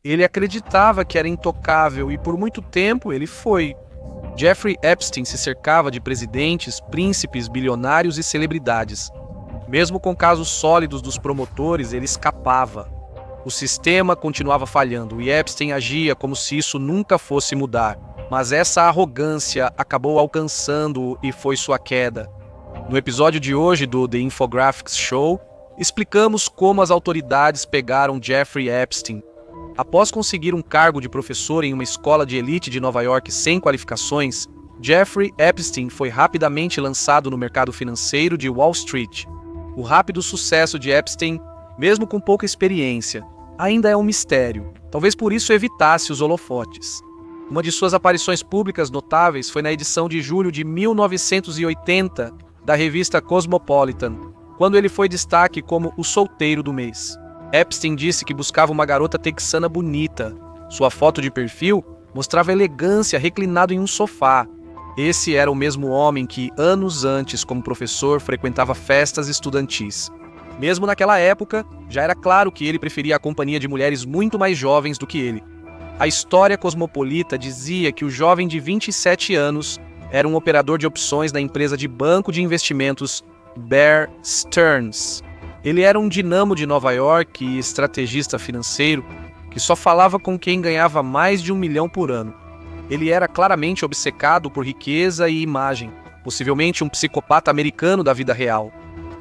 Ele acreditava que era intocável e por muito tempo ele foi. Jeffrey Epstein se cercava de presidentes, príncipes, bilionários e celebridades. Mesmo com casos sólidos dos promotores, ele escapava. O sistema continuava falhando e Epstein agia como se isso nunca fosse mudar. Mas essa arrogância acabou alcançando-o e foi sua queda. No episódio de hoje do The Infographics Show, explicamos como as autoridades pegaram Jeffrey Epstein. Após conseguir um cargo de professor em uma escola de elite de Nova York sem qualificações, Jeffrey Epstein foi rapidamente lançado no mercado financeiro de Wall Street. O rápido sucesso de Epstein, mesmo com pouca experiência, ainda é um mistério. Talvez por isso evitasse os holofotes. Uma de suas aparições públicas notáveis foi na edição de julho de 1980 da revista Cosmopolitan, quando ele foi destaque como o solteiro do mês. Epstein disse que buscava uma garota texana bonita. Sua foto de perfil mostrava elegância reclinado em um sofá. Esse era o mesmo homem que, anos antes, como professor, frequentava festas estudantis. Mesmo naquela época, já era claro que ele preferia a companhia de mulheres muito mais jovens do que ele. A história cosmopolita dizia que o jovem de 27 anos era um operador de opções na empresa de banco de investimentos Bear Stearns. Ele era um dinamo de Nova York e estrategista financeiro que só falava com quem ganhava mais de $1 milhão por ano. Ele era claramente obcecado por riqueza e imagem, possivelmente um psicopata americano da vida real.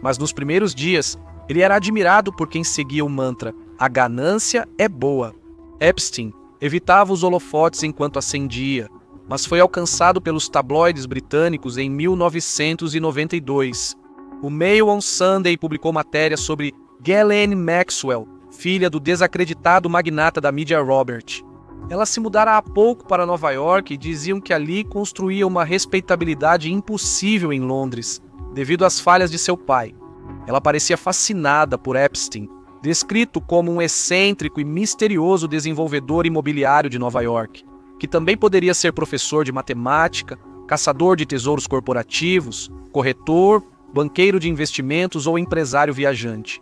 Mas nos primeiros dias, ele era admirado por quem seguia o mantra: a ganância é boa. Epstein evitava os holofotes enquanto ascendia, mas foi alcançado pelos tabloides britânicos em 1992. O Mail on Sunday publicou matéria sobre Ghislaine Maxwell, filha do desacreditado magnata da mídia Robert. Ela se mudara há pouco para Nova York e diziam que ali construía uma respeitabilidade impossível em Londres, devido às falhas de seu pai. Ela parecia fascinada por Epstein, descrito como um excêntrico e misterioso desenvolvedor imobiliário de Nova York, que também poderia ser professor de matemática, caçador de tesouros corporativos, corretor, banqueiro de investimentos ou empresário viajante.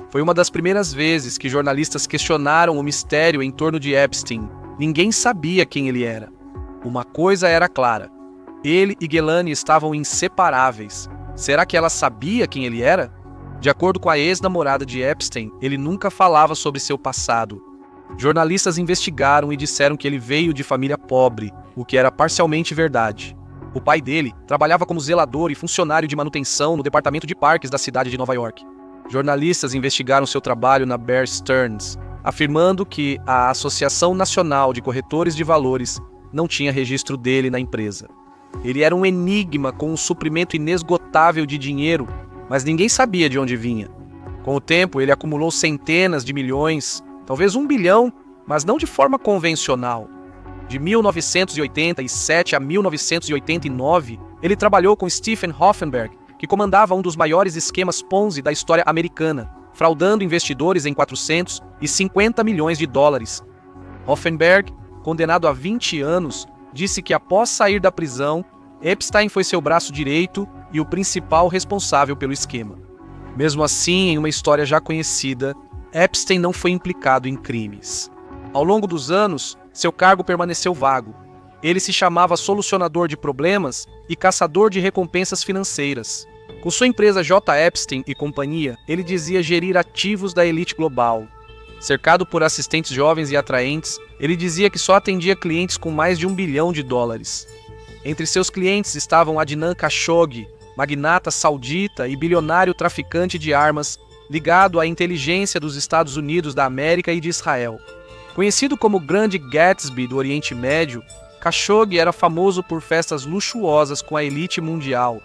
Foi uma das primeiras vezes que jornalistas questionaram o mistério em torno de Epstein. Ninguém sabia quem ele era. Uma coisa era clara: ele e Ghislaine estavam inseparáveis. Será que ela sabia quem ele era? De acordo com a ex-namorada de Epstein, ele nunca falava sobre seu passado. Jornalistas investigaram e disseram que ele veio de família pobre, o que era parcialmente verdade. O pai dele trabalhava como zelador e funcionário de manutenção no departamento de parques da cidade de Nova York. Jornalistas investigaram seu trabalho na Bear Stearns, afirmando que a Associação Nacional de Corretores de Valores não tinha registro dele na empresa. Ele era um enigma com um suprimento inesgotável de dinheiro, mas ninguém sabia de onde vinha. Com o tempo, ele acumulou centenas de milhões, talvez $1 bilhão, mas não de forma convencional. De 1987 a 1989, ele trabalhou com Stephen Hoffenberg, que comandava um dos maiores esquemas Ponzi da história americana, fraudando investidores em $450 milhões. Hoffenberg, condenado a 20 anos, disse que após sair da prisão, Epstein foi seu braço direito e o principal responsável pelo esquema. Mesmo assim, em uma história já conhecida, Epstein não foi implicado em crimes. Ao longo dos anos, seu cargo permaneceu vago. Ele se chamava solucionador de problemas e caçador de recompensas financeiras. Com sua empresa J. Epstein e companhia, ele dizia gerir ativos da elite global. Cercado por assistentes jovens e atraentes, ele dizia que só atendia clientes com mais de $1 bilhão. Entre seus clientes estavam Adnan Khashoggi, magnata saudita e bilionário traficante de armas, ligado à inteligência dos Estados Unidos da América e de Israel. Conhecido como o Grande Gatsby do Oriente Médio, Khashoggi era famoso por festas luxuosas com a elite mundial.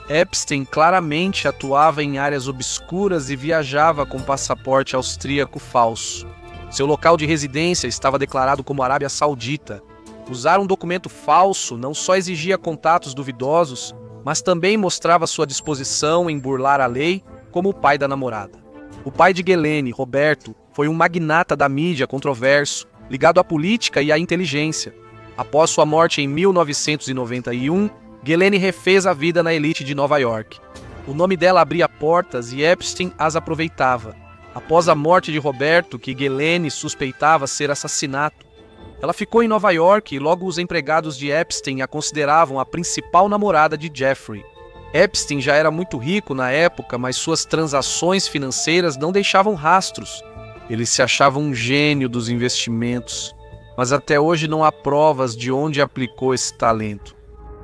Epstein claramente atuava em áreas obscuras e viajava com passaporte austríaco falso. Seu local de residência estava declarado como Arábia Saudita. Usar um documento falso não só exigia contatos duvidosos, mas também mostrava sua disposição em burlar a lei, como o pai da namorada. O pai de Ghislaine, Roberto, foi um magnata da mídia controverso, ligado à política e à inteligência. Após sua morte em 1991, Ghislaine refez a vida na elite de Nova York. O nome dela abria portas e Epstein as aproveitava. Após a morte de Roberto, que Ghislaine suspeitava ser assassinato, ela ficou em Nova York e logo os empregados de Epstein a consideravam a principal namorada de Jeffrey. Epstein já era muito rico na época, mas suas transações financeiras não deixavam rastros. Ele se achava um gênio dos investimentos, mas até hoje não há provas de onde aplicou esse talento.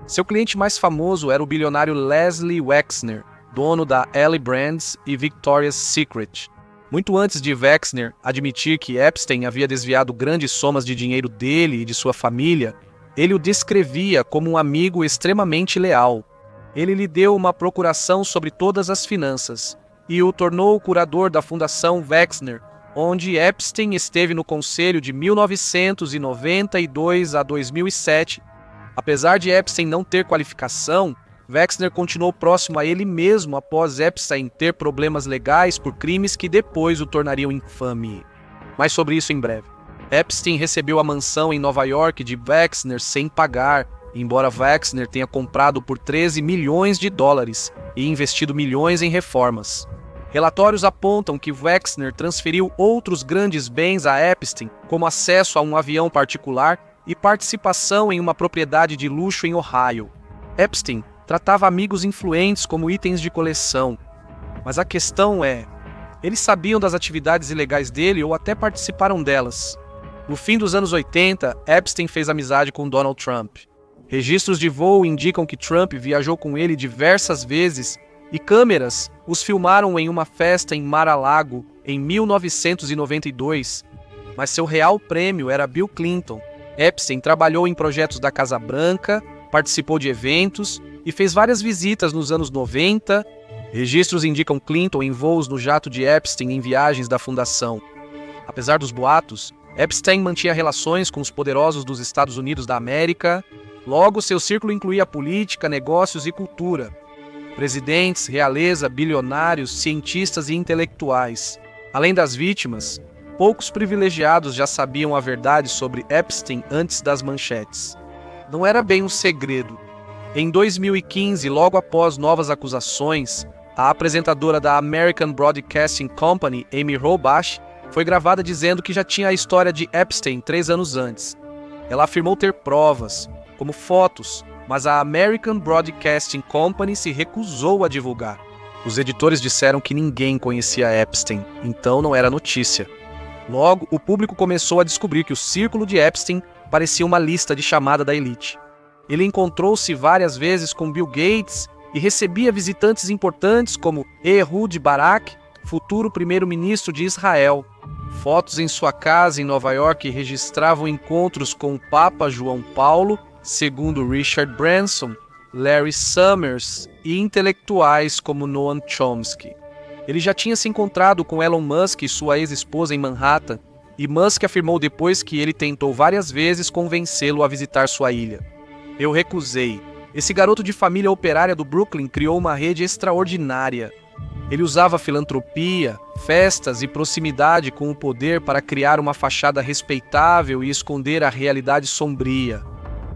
Seu cliente mais famoso era o bilionário Leslie Wexner, dono da L Brands e Victoria's Secret. Muito antes de Wexner admitir que Epstein havia desviado grandes somas de dinheiro dele e de sua família, ele o descrevia como um amigo extremamente leal. Ele lhe deu uma procuração sobre todas as finanças e o tornou o curador da Fundação Wexner, onde Epstein esteve no conselho de 1992 a 2007. Apesar de Epstein não ter qualificação, Wexner continuou próximo a ele mesmo após Epstein ter problemas legais por crimes que depois o tornariam infame. Mas sobre isso em breve. Epstein recebeu a mansão em Nova York de Wexner sem pagar, embora Wexner tenha comprado por 13 milhões de dólares e investido milhões em reformas. Relatórios apontam que Wexner transferiu outros grandes bens a Epstein, como acesso a um avião particular e participação em uma propriedade de luxo em Ohio. Epstein tratava amigos influentes como itens de coleção. Mas a questão é, eles sabiam das atividades ilegais dele ou até participaram delas. No fim dos anos 80, Epstein fez amizade com Donald Trump. Registros de voo indicam que Trump viajou com ele diversas vezes e câmeras os filmaram em uma festa em Mar-a-Lago em 1992. Mas seu real prêmio era Bill Clinton. Epstein trabalhou em projetos da Casa Branca, participou de eventos e fez várias visitas nos anos 90. Registros indicam Clinton em voos no jato de Epstein em viagens da fundação. Apesar dos boatos, Epstein mantinha relações com os poderosos dos Estados Unidos da América. Logo, seu círculo incluía política, negócios e cultura. Presidentes, realeza, bilionários, cientistas e intelectuais. Além das vítimas, poucos privilegiados já sabiam a verdade sobre Epstein antes das manchetes. Não era bem um segredo. Em 2015, logo após novas acusações, a apresentadora da American Broadcasting Company, Amy Robach, foi gravada dizendo que já tinha a história de Epstein 3 anos antes. Ela afirmou ter provas, como fotos, mas a American Broadcasting Company se recusou a divulgar. Os editores disseram que ninguém conhecia Epstein, então não era notícia. Logo, o público começou a descobrir que o círculo de Epstein parecia uma lista de chamada da elite. Ele encontrou-se várias vezes com Bill Gates e recebia visitantes importantes como Ehud Barak, futuro primeiro-ministro de Israel. Fotos em sua casa em Nova York registravam encontros com o Papa João Paulo, segundo Richard Branson, Larry Summers e intelectuais como Noam Chomsky. Ele já tinha se encontrado com Elon Musk e sua ex-esposa em Manhattan, e Musk afirmou depois que ele tentou várias vezes convencê-lo a visitar sua ilha. Eu recusei. Esse garoto de família operária do Brooklyn criou uma rede extraordinária. Ele usava filantropia, festas e proximidade com o poder para criar uma fachada respeitável e esconder a realidade sombria.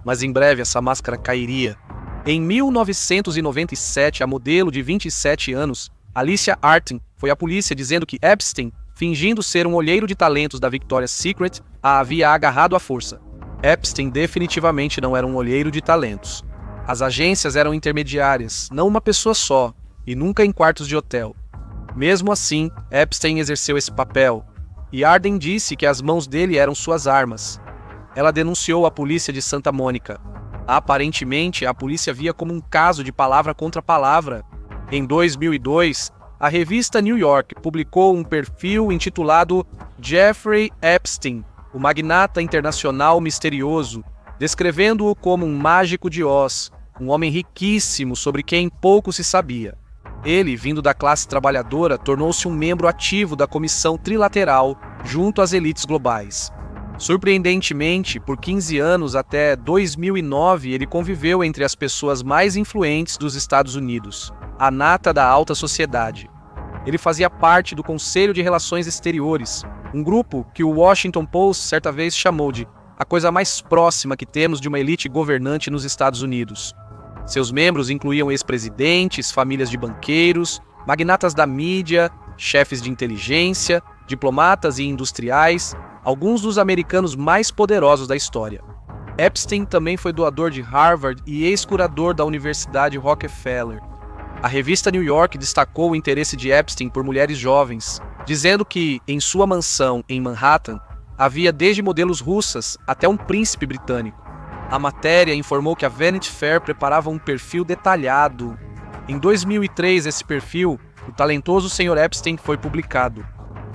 Mas em breve essa máscara cairia. Em 1997, a modelo de 27 anos, Alicia Artin, foi à polícia dizendo que Epstein, fingindo ser um olheiro de talentos da Victoria's Secret, a havia agarrado à força. Epstein definitivamente não era um olheiro de talentos. As agências eram intermediárias, não uma pessoa só, e nunca em quartos de hotel. Mesmo assim, Epstein exerceu esse papel, e Arden disse que as mãos dele eram suas armas. Ela denunciou a polícia de Santa Mônica. Aparentemente, a polícia via como um caso de palavra contra palavra. Em 2002, a revista New York publicou um perfil intitulado Jeffrey Epstein, o magnata internacional misterioso, descrevendo-o como um mágico de Oz, um homem riquíssimo sobre quem pouco se sabia. Ele, vindo da classe trabalhadora, tornou-se um membro ativo da Comissão Trilateral junto às elites globais. Surpreendentemente, por 15 anos até 2009, ele conviveu entre as pessoas mais influentes dos Estados Unidos, a nata da alta sociedade. Ele fazia parte do Conselho de Relações Exteriores, um grupo que o Washington Post certa vez chamou de a coisa mais próxima que temos de uma elite governante nos Estados Unidos. Seus membros incluíam ex-presidentes, famílias de banqueiros, magnatas da mídia chefes de inteligência, diplomatas e industriais, alguns dos americanos mais poderosos da história. Epstein também foi doador de Harvard e ex-curador da Universidade Rockefeller. A revista New York destacou o interesse de Epstein por mulheres jovens, dizendo que, em sua mansão em Manhattan, havia desde modelos russas até um príncipe britânico. A matéria informou que a Vanity Fair preparava um perfil detalhado. Em 2003, esse perfil, o talentoso Sr. Epstein, foi publicado.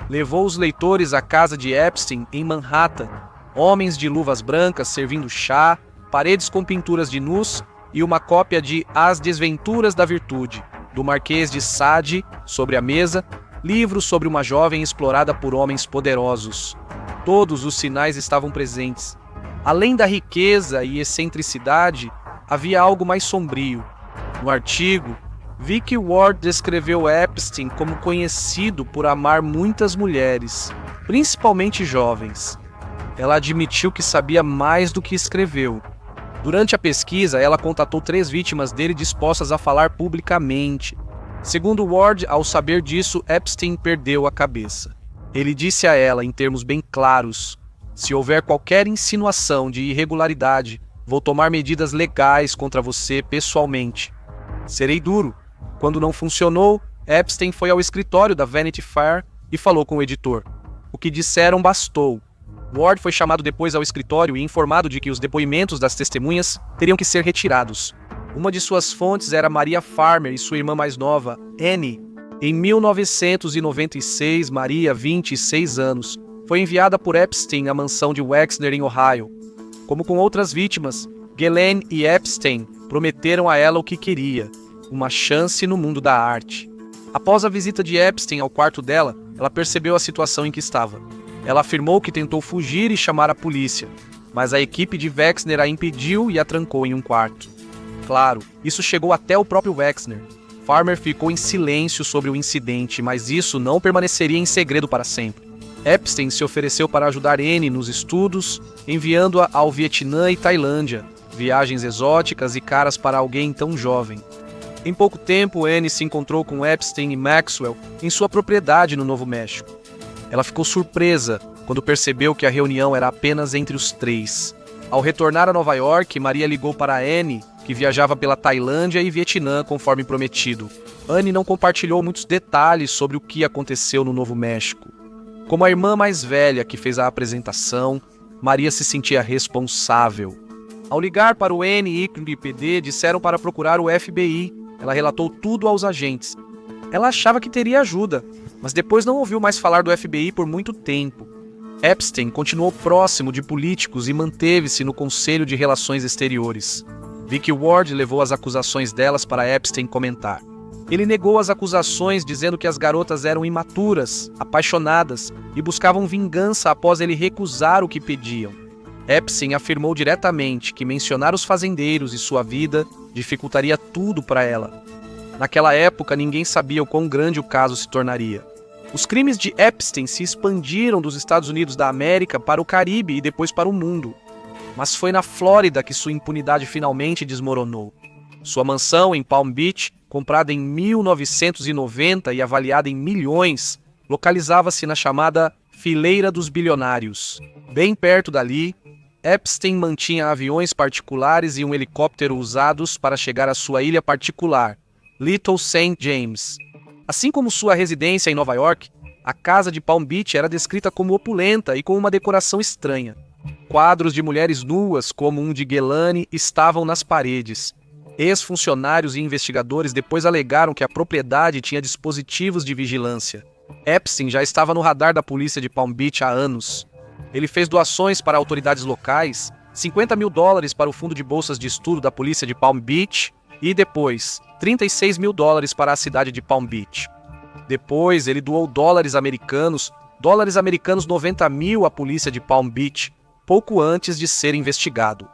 Levou os leitores à casa de Epstein em Manhattan, homens de luvas brancas servindo chá, paredes com pinturas de nus e uma cópia de As Desventuras da Virtude, do Marquês de Sade, sobre a mesa, livros sobre uma jovem explorada por homens poderosos. Todos os sinais estavam presentes. Além da riqueza e excentricidade, havia algo mais sombrio. No artigo, Vicky Ward descreveu Epstein como conhecido por amar muitas mulheres, principalmente jovens. Ela admitiu que sabia mais do que escreveu. Durante a pesquisa, ela contatou 3 vítimas dele dispostas a falar publicamente. Segundo Ward, ao saber disso, Epstein perdeu a cabeça. Ele disse a ela, em termos bem claros: se houver qualquer insinuação de irregularidade, vou tomar medidas legais contra você pessoalmente. Serei duro. Quando não funcionou, Epstein foi ao escritório da Vanity Fair e falou com o editor. O que disseram bastou. Ward foi chamado depois ao escritório e informado de que os depoimentos das testemunhas teriam que ser retirados. Uma de suas fontes era Maria Farmer e sua irmã mais nova, Annie. Em 1996, Maria, 26 anos, foi enviada por Epstein à mansão de Wexner, em Ohio. Como com outras vítimas, Ghislaine e Epstein prometeram a ela o que queria: uma chance no mundo da arte. Após a visita de Epstein ao quarto dela, ela percebeu a situação em que estava. Ela afirmou que tentou fugir e chamar a polícia, mas a equipe de Wexner a impediu e a trancou em um quarto. Claro, isso chegou até o próprio Wexner. Farmer ficou em silêncio sobre o incidente, mas isso não permaneceria em segredo para sempre. Epstein se ofereceu para ajudar Annie nos estudos, enviando-a ao Vietnã e Tailândia, viagens exóticas e caras para alguém tão jovem. Em pouco tempo, Annie se encontrou com Epstein e Maxwell em sua propriedade no Novo México. Ela ficou surpresa quando percebeu que a reunião era apenas entre os 3. Ao retornar a Nova York, Maria ligou para Annie, que viajava pela Tailândia e Vietnã conforme prometido. Annie não compartilhou muitos detalhes sobre o que aconteceu no Novo México. Como a irmã mais velha que fez a apresentação, Maria se sentia responsável. Ao ligar para o NYPD, disseram para procurar o FBI. Ela relatou tudo aos agentes. Ela achava que teria ajuda, mas depois não ouviu mais falar do FBI por muito tempo. Epstein continuou próximo de políticos e manteve-se no Conselho de Relações Exteriores. Vicky Ward levou as acusações delas para Epstein comentar. Ele negou as acusações, dizendo que as garotas eram imaturas, apaixonadas e buscavam vingança após ele recusar o que pediam. Epstein afirmou diretamente que mencionar os fazendeiros e sua vida dificultaria tudo para ela. Naquela época, ninguém sabia o quão grande o caso se tornaria. Os crimes de Epstein se expandiram dos Estados Unidos da América para o Caribe e depois para o mundo. Mas foi na Flórida que sua impunidade finalmente desmoronou. Sua mansão em Palm Beach, comprada em 1990 e avaliada em milhões, localizava-se na chamada Fileira dos Bilionários. Bem perto dali, Epstein mantinha aviões particulares e um helicóptero usados para chegar à sua ilha particular, Little St. James. Assim como sua residência em Nova York, a casa de Palm Beach era descrita como opulenta e com uma decoração estranha. Quadros de mulheres nuas, como um de Ghislaine, estavam nas paredes. Ex-funcionários e investigadores depois alegaram que a propriedade tinha dispositivos de vigilância. Epstein já estava no radar da polícia de Palm Beach há anos. Ele fez doações para autoridades locais, $50 mil para o fundo de bolsas de estudo da polícia de Palm Beach e depois $36 mil para a cidade de Palm Beach. Depois, ele doou dólares americanos 90 mil à polícia de Palm Beach, pouco antes de ser investigado.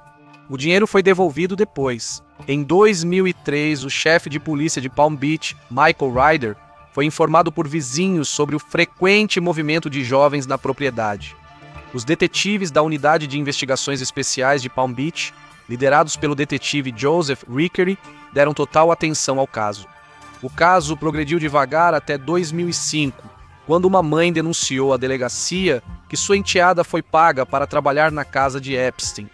O dinheiro foi devolvido depois. Em 2003, o chefe de polícia de Palm Beach, Michael Ryder, foi informado por vizinhos sobre o frequente movimento de jovens na propriedade. Os detetives da Unidade de Investigações Especiais de Palm Beach, liderados pelo detetive Joseph Rickery, deram total atenção ao caso. O caso progrediu devagar até 2005, quando uma mãe denunciou à delegacia que sua enteada foi paga para trabalhar na casa de Epstein.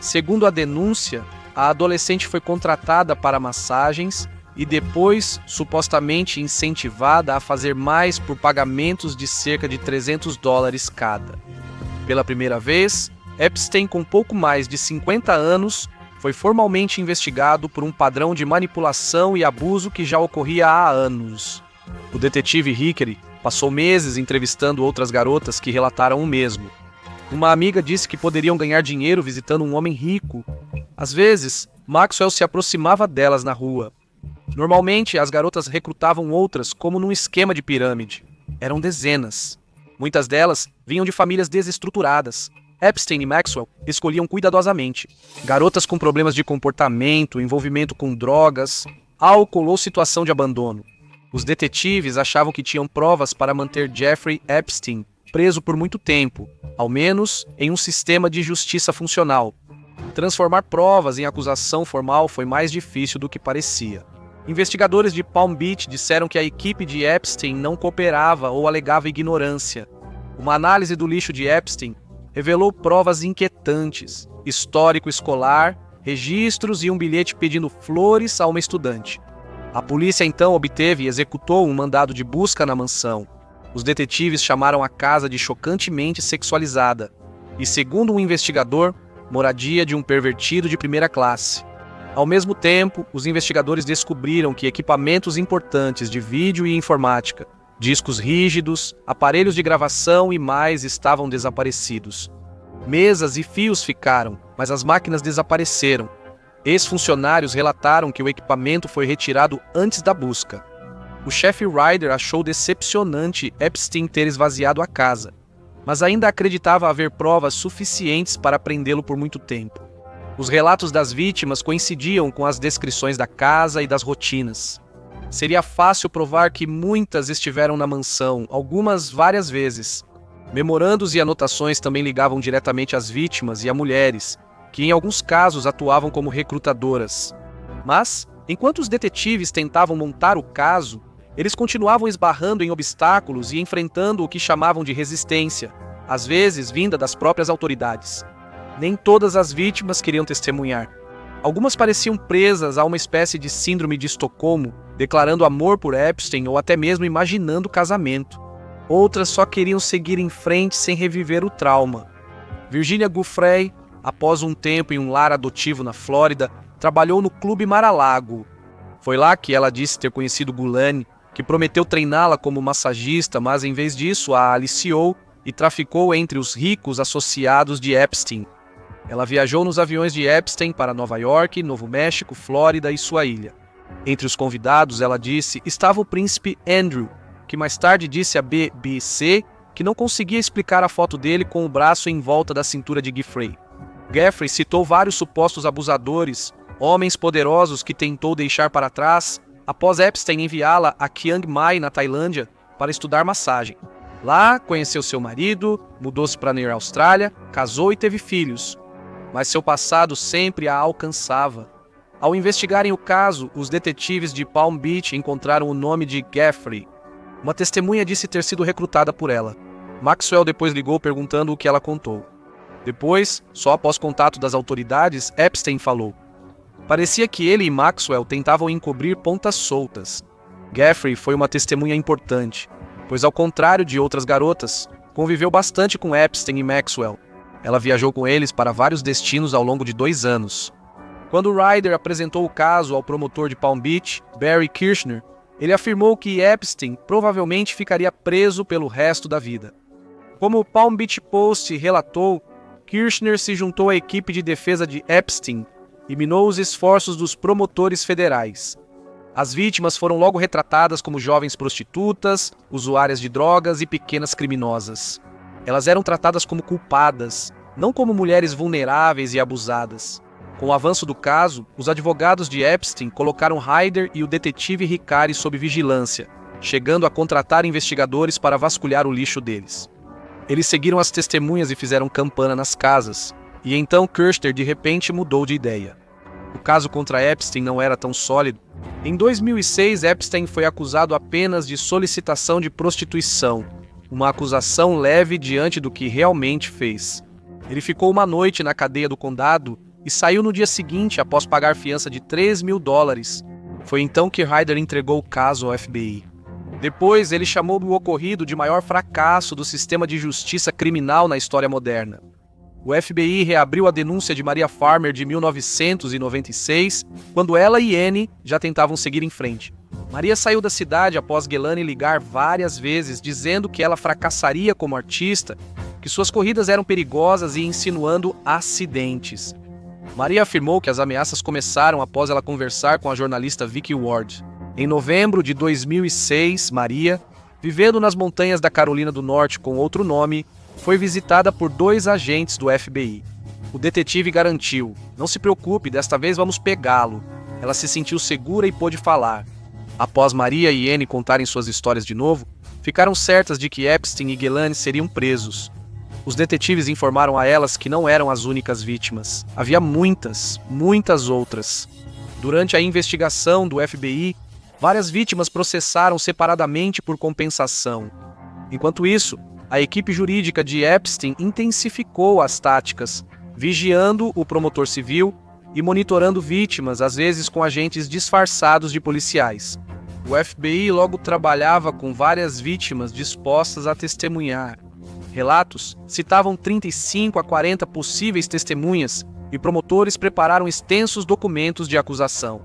Segundo a denúncia, a adolescente foi contratada para massagens e depois supostamente incentivada a fazer mais por pagamentos de cerca de $300 cada. Pela primeira vez, Epstein, com pouco mais de 50 anos, foi formalmente investigado por um padrão de manipulação e abuso que já ocorria há anos. O detetive Hickory passou meses entrevistando outras garotas que relataram o mesmo. Uma amiga disse que poderiam ganhar dinheiro visitando um homem rico. Às vezes, Maxwell se aproximava delas na rua. Normalmente, as garotas recrutavam outras como num esquema de pirâmide. Eram dezenas. Muitas delas vinham de famílias desestruturadas. Epstein e Maxwell escolhiam cuidadosamente garotas com problemas de comportamento, envolvimento com drogas, álcool ou situação de abandono. Os detetives achavam que tinham provas para manter Jeffrey Epstein preso por muito tempo, ao menos em um sistema de justiça funcional. Transformar provas em acusação formal foi mais difícil do que parecia. Investigadores de Palm Beach disseram que a equipe de Epstein não cooperava ou alegava ignorância. Uma análise do lixo de Epstein revelou provas inquietantes, histórico escolar, registros e um bilhete pedindo flores a uma estudante. A polícia então obteve e executou um mandado de busca na mansão. Os detetives chamaram a casa de chocantemente sexualizada e, segundo um investigador, moradia de um pervertido de primeira classe. Ao mesmo tempo, os investigadores descobriram que equipamentos importantes de vídeo e informática, discos rígidos, aparelhos de gravação e mais estavam desaparecidos. Mesas e fios ficaram, mas as máquinas desapareceram. Ex-funcionários relataram que o equipamento foi retirado antes da busca. O chefe Ryder achou decepcionante Epstein ter esvaziado a casa, mas ainda acreditava haver provas suficientes para prendê-lo por muito tempo. Os relatos das vítimas coincidiam com as descrições da casa e das rotinas. Seria fácil provar que muitas estiveram na mansão, algumas várias vezes. Memorandos e anotações também ligavam diretamente às vítimas e a mulheres, que em alguns casos atuavam como recrutadoras. Mas, enquanto os detetives tentavam montar o caso, eles continuavam esbarrando em obstáculos e enfrentando o que chamavam de resistência, às vezes vinda das próprias autoridades. Nem todas as vítimas queriam testemunhar. Algumas pareciam presas a uma espécie de síndrome de Estocolmo, declarando amor por Epstein ou até mesmo imaginando casamento. Outras só queriam seguir em frente sem reviver o trauma. Virginia Giuffre, após um tempo em um lar adotivo na Flórida, trabalhou no Clube Mar-a-Lago. Foi lá que ela disse ter conhecido Gulani, que prometeu treiná-la como massagista, mas em vez disso a aliciou e traficou entre os ricos associados de Epstein. Ela viajou nos aviões de Epstein para Nova York, Novo México, Flórida e sua ilha. Entre os convidados, ela disse, estava o príncipe Andrew, que mais tarde disse à BBC que não conseguia explicar a foto dele com o braço em volta da cintura de Giuffre. Giuffre citou vários supostos abusadores, homens poderosos que tentou deixar para trás após Epstein enviá-la a Chiang Mai, na Tailândia, para estudar massagem. Lá, conheceu seu marido, mudou-se para a Austrália, casou e teve filhos. Mas seu passado sempre a alcançava. Ao investigarem o caso, os detetives de Palm Beach encontraram o nome de Giuffre. Uma testemunha disse ter sido recrutada por ela. Maxwell depois ligou perguntando o que ela contou. Depois, só após contato das autoridades, Epstein falou. Parecia que ele e Maxwell tentavam encobrir pontas soltas. Giuffre foi uma testemunha importante, pois ao contrário de outras garotas, conviveu bastante com Epstein e Maxwell. Ela viajou com eles para vários destinos ao longo de 2 anos. Quando Ryder apresentou o caso ao promotor de Palm Beach, Barry Kirshner, ele afirmou que Epstein provavelmente ficaria preso pelo resto da vida. Como o Palm Beach Post relatou, Kirshner se juntou à equipe de defesa de Epstein e minou os esforços dos promotores federais. As vítimas foram logo retratadas como jovens prostitutas, usuárias de drogas e pequenas criminosas. Elas eram tratadas como culpadas, não como mulheres vulneráveis e abusadas. Com o avanço do caso, os advogados de Epstein colocaram Ryder e o detetive Hickory sob vigilância, chegando a contratar investigadores para vasculhar o lixo deles. Eles seguiram as testemunhas e fizeram campana nas casas, e então Kirshner de repente mudou de ideia. O caso contra Epstein não era tão sólido, Em 2006, Epstein foi acusado apenas de solicitação de prostituição, uma acusação leve diante do que realmente fez. Ele ficou uma noite na cadeia do condado e saiu no dia seguinte após pagar fiança de $3.000. Foi então que Ryder entregou o caso ao FBI. Depois, ele chamou o ocorrido de maior fracasso do sistema de justiça criminal na história moderna. O FBI reabriu a denúncia de Maria Farmer de 1996, quando ela e Annie já tentavam seguir em frente. Maria saiu da cidade após Gelani ligar várias vezes, dizendo que ela fracassaria como artista, que suas corridas eram perigosas e insinuando acidentes. Maria afirmou que as ameaças começaram após ela conversar com a jornalista Vicky Ward. Em novembro de 2006, Maria, vivendo nas montanhas da Carolina do Norte com outro nome, foi visitada por 2 agentes do FBI. O detetive garantiu: "Não se preocupe, desta vez vamos pegá-lo." Ela se sentiu segura e pôde falar. Após Maria e Annie contarem suas histórias de novo, ficaram certas de que Epstein e Gelani seriam presos. Os detetives informaram a elas que não eram as únicas vítimas. Havia muitas outras. Durante a investigação do FBI, várias vítimas processaram separadamente por compensação. Enquanto isso, a equipe jurídica de Epstein intensificou as táticas, vigiando o promotor civil e monitorando vítimas, às vezes com agentes disfarçados de policiais. O FBI logo trabalhava com várias vítimas dispostas a testemunhar. Relatos citavam 35 a 40 possíveis testemunhas e promotores prepararam extensos documentos de acusação.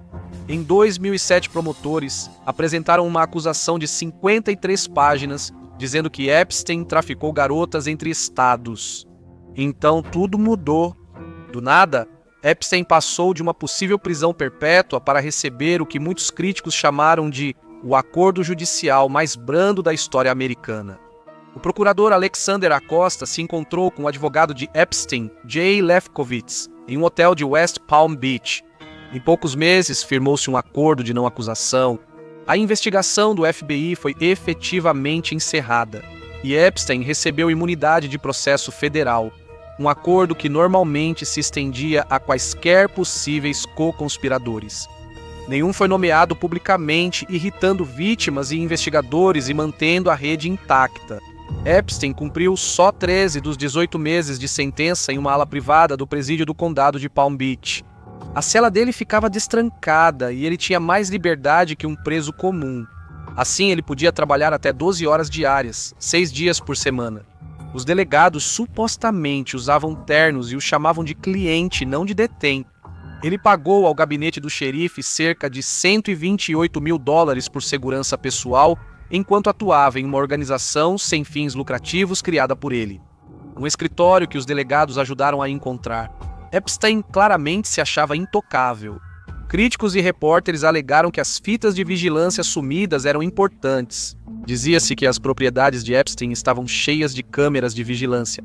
Em 2007, promotores apresentaram uma acusação de 53 páginas, dizendo que Epstein traficou garotas entre estados. Então tudo mudou. Do nada, Epstein passou de uma possível prisão perpétua para receber o que muitos críticos chamaram de o acordo judicial mais brando da história americana. O procurador Alexander Acosta se encontrou com o advogado de Epstein, Jay Lefkowitz, em um hotel de West Palm Beach. Em poucos meses, firmou-se um acordo de não acusação. A investigação do FBI foi efetivamente encerrada e Epstein recebeu imunidade de processo federal, um acordo que normalmente se estendia a quaisquer possíveis co-conspiradores. Nenhum foi nomeado publicamente, irritando vítimas e investigadores e mantendo a rede intacta. Epstein cumpriu só 13 dos 18 meses de sentença em uma ala privada do presídio do condado de Palm Beach. A cela dele ficava destrancada e ele tinha mais liberdade que um preso comum. Assim, ele podia trabalhar até 12 horas diárias, 6 dias por semana. Os delegados supostamente usavam ternos e o chamavam de cliente, não de detém. Ele pagou ao gabinete do xerife cerca de $128.000 por segurança pessoal, enquanto atuava em uma organização sem fins lucrativos criada por ele. Um escritório que os delegados ajudaram a encontrar. Epstein claramente se achava intocável. Críticos e repórteres alegaram que as fitas de vigilância sumidas eram importantes. Dizia-se que as propriedades de Epstein estavam cheias de câmeras de vigilância.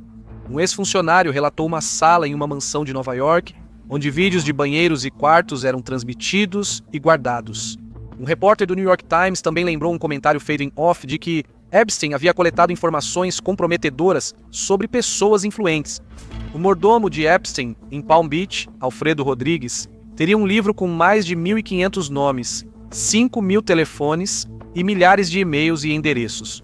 Um ex-funcionário relatou uma sala em uma mansão de Nova York, onde vídeos de banheiros e quartos eram transmitidos e guardados. Um repórter do New York Times também lembrou um comentário feito em off de que Epstein havia coletado informações comprometedoras sobre pessoas influentes. O mordomo de Epstein, em Palm Beach, Alfredo Rodrigues, teria um livro com mais de 1.500 nomes, 5.000 telefones e milhares de e-mails e endereços.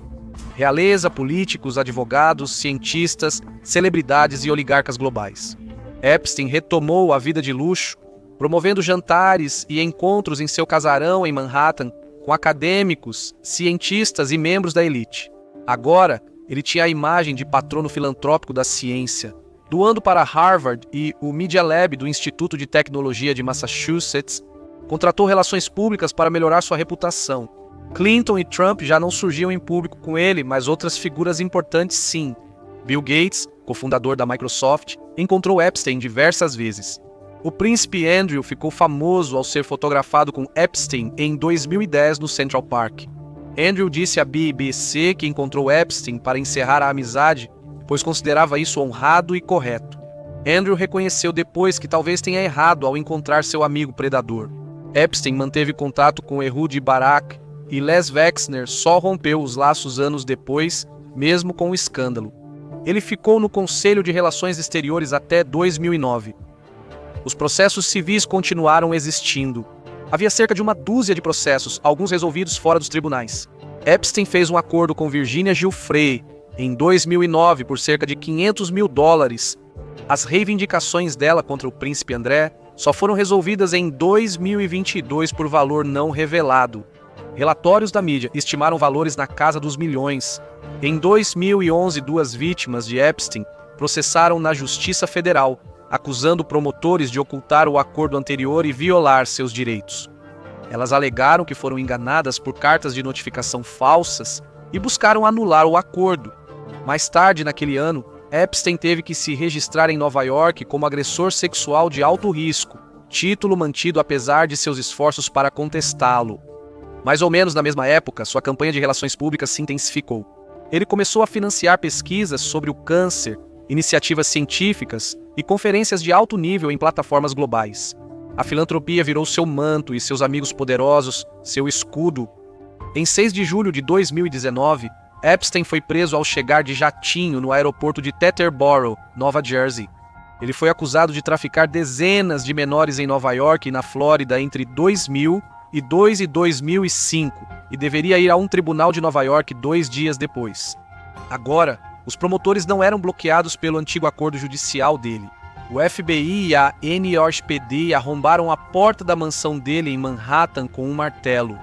Realeza, políticos, advogados, cientistas, celebridades e oligarcas globais. Epstein retomou a vida de luxo, promovendo jantares e encontros em seu casarão em Manhattan com acadêmicos, cientistas e membros da elite. Agora, ele tinha a imagem de patrono filantrópico da ciência, doando para Harvard e o Media Lab do Instituto de Tecnologia de Massachusetts. Contratou relações públicas para melhorar sua reputação. Clinton e Trump já não surgiam em público com ele, mas outras figuras importantes sim. Bill Gates, cofundador da Microsoft, encontrou Epstein diversas vezes. O príncipe Andrew ficou famoso ao ser fotografado com Epstein em 2010 no Central Park. Andrew disse à BBC que encontrou Epstein para encerrar a amizade, pois considerava isso honrado e correto. Andrew reconheceu depois que talvez tenha errado ao encontrar seu amigo predador. Epstein manteve contato com Ehud Barak e Les Wexner só rompeu os laços anos depois, mesmo com o escândalo. Ele ficou no Conselho de Relações Exteriores até 2009. Os processos civis continuaram existindo. Havia cerca de uma dúzia de processos, alguns resolvidos fora dos tribunais. Epstein fez um acordo com Virginia Giuffre em 2009 por cerca de $500 mil. As reivindicações dela contra o príncipe André só foram resolvidas em 2022 por valor não revelado. Relatórios da mídia estimaram valores na casa dos milhões. Em 2011, 2 vítimas de Epstein processaram na Justiça Federal, acusando promotores de ocultar o acordo anterior e violar seus direitos. Elas alegaram que foram enganadas por cartas de notificação falsas e buscaram anular o acordo. Mais tarde, naquele ano, Epstein teve que se registrar em Nova York como agressor sexual de alto risco, título mantido apesar de seus esforços para contestá-lo. Mais ou menos na mesma época, sua campanha de relações públicas se intensificou. Ele começou a financiar pesquisas sobre o câncer, iniciativas científicas e conferências de alto nível em plataformas globais. A filantropia virou seu manto e seus amigos poderosos, seu escudo. Em 6 de julho de 2019, Epstein foi preso ao chegar de jatinho no aeroporto de Teterboro, Nova Jersey. Ele foi acusado de traficar dezenas de menores em Nova York e na Flórida entre 2002 e 2005 e deveria ir a um tribunal de Nova York 2 dias depois. Agora, os promotores não eram bloqueados pelo antigo acordo judicial dele. O FBI e a NYPD arrombaram a porta da mansão dele em Manhattan com um martelo.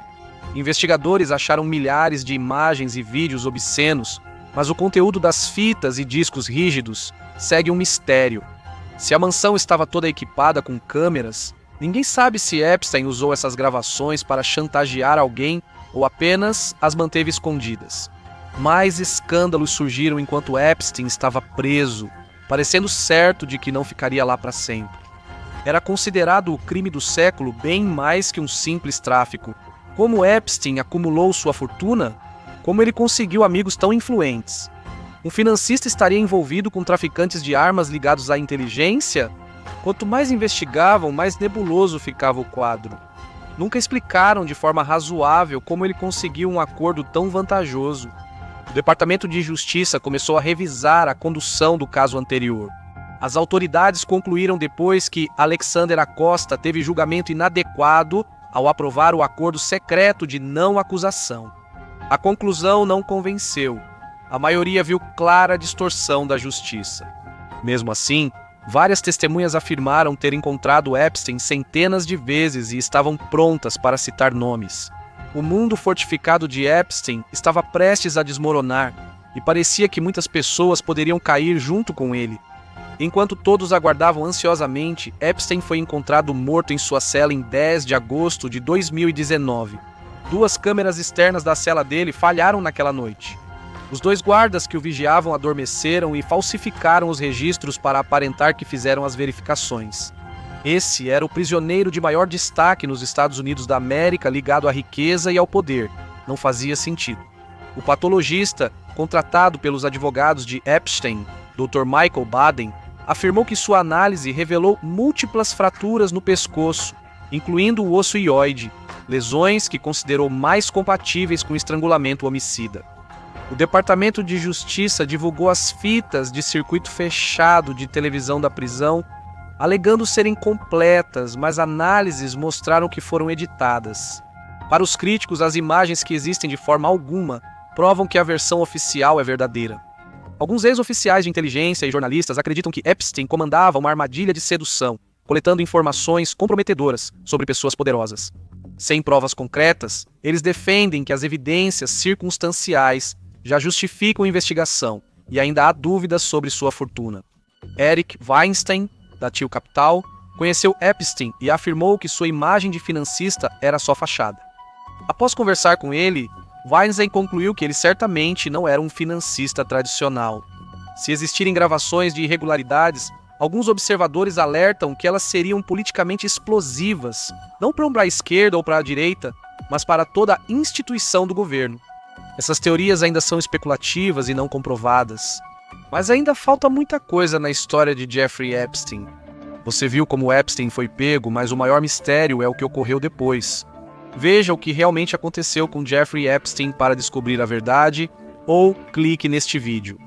Investigadores acharam milhares de imagens e vídeos obscenos, mas o conteúdo das fitas e discos rígidos segue um mistério. Se a mansão estava toda equipada com câmeras, ninguém sabe se Epstein usou essas gravações para chantagear alguém ou apenas as manteve escondidas. Mais escândalos surgiram enquanto Epstein estava preso, parecendo certo de que não ficaria lá para sempre. Era considerado o crime do século bem mais que um simples tráfico. Como Epstein acumulou sua fortuna? Como ele conseguiu amigos tão influentes? Um financista estaria envolvido com traficantes de armas ligados à inteligência? Quanto mais investigavam, mais nebuloso ficava o quadro. Nunca explicaram de forma razoável como ele conseguiu um acordo tão vantajoso. O Departamento de Justiça começou a revisar a condução do caso anterior. As autoridades concluíram depois que Alexander Acosta teve julgamento inadequado ao aprovar o acordo secreto de não acusação. A conclusão não convenceu. A maioria viu clara distorção da justiça. Mesmo assim, várias testemunhas afirmaram ter encontrado Epstein centenas de vezes e estavam prontas para citar nomes. O mundo fortificado de Epstein estava prestes a desmoronar e parecia que muitas pessoas poderiam cair junto com ele. Enquanto todos aguardavam ansiosamente, Epstein foi encontrado morto em sua cela em 10 de agosto de 2019. 2 câmeras externas da cela dele falharam naquela noite. Os 2 guardas que o vigiavam adormeceram e falsificaram os registros para aparentar que fizeram as verificações. Esse era o prisioneiro de maior destaque nos Estados Unidos da América ligado à riqueza e ao poder. Não fazia sentido. O patologista, contratado pelos advogados de Epstein, Dr. Michael Baden, afirmou que sua análise revelou múltiplas fraturas no pescoço, incluindo o osso hioide, lesões que considerou mais compatíveis com estrangulamento homicida. O Departamento de Justiça divulgou as fitas de circuito fechado de televisão da prisão, alegando serem completas, mas análises mostraram que foram editadas. Para os críticos, as imagens que existem de forma alguma provam que a versão oficial é verdadeira. Alguns ex-oficiais de inteligência e jornalistas acreditam que Epstein comandava uma armadilha de sedução, coletando informações comprometedoras sobre pessoas poderosas. Sem provas concretas, eles defendem que as evidências circunstanciais já justificam a investigação e ainda há dúvidas sobre sua fortuna. Eric Weinstein, da Thiel Capital, conheceu Epstein e afirmou que sua imagem de financista era só fachada. Após conversar com ele, Weinstein concluiu que ele certamente não era um financista tradicional. Se existirem gravações de irregularidades, alguns observadores alertam que elas seriam politicamente explosivas, não para a esquerda ou para a direita, mas para toda a instituição do governo. Essas teorias ainda são especulativas e não comprovadas. Mas ainda falta muita coisa na história de Jeffrey Epstein. Você viu como Epstein foi pego, mas o maior mistério é o que ocorreu depois. Veja o que realmente aconteceu com Jeffrey Epstein para descobrir a verdade, ou clique neste vídeo.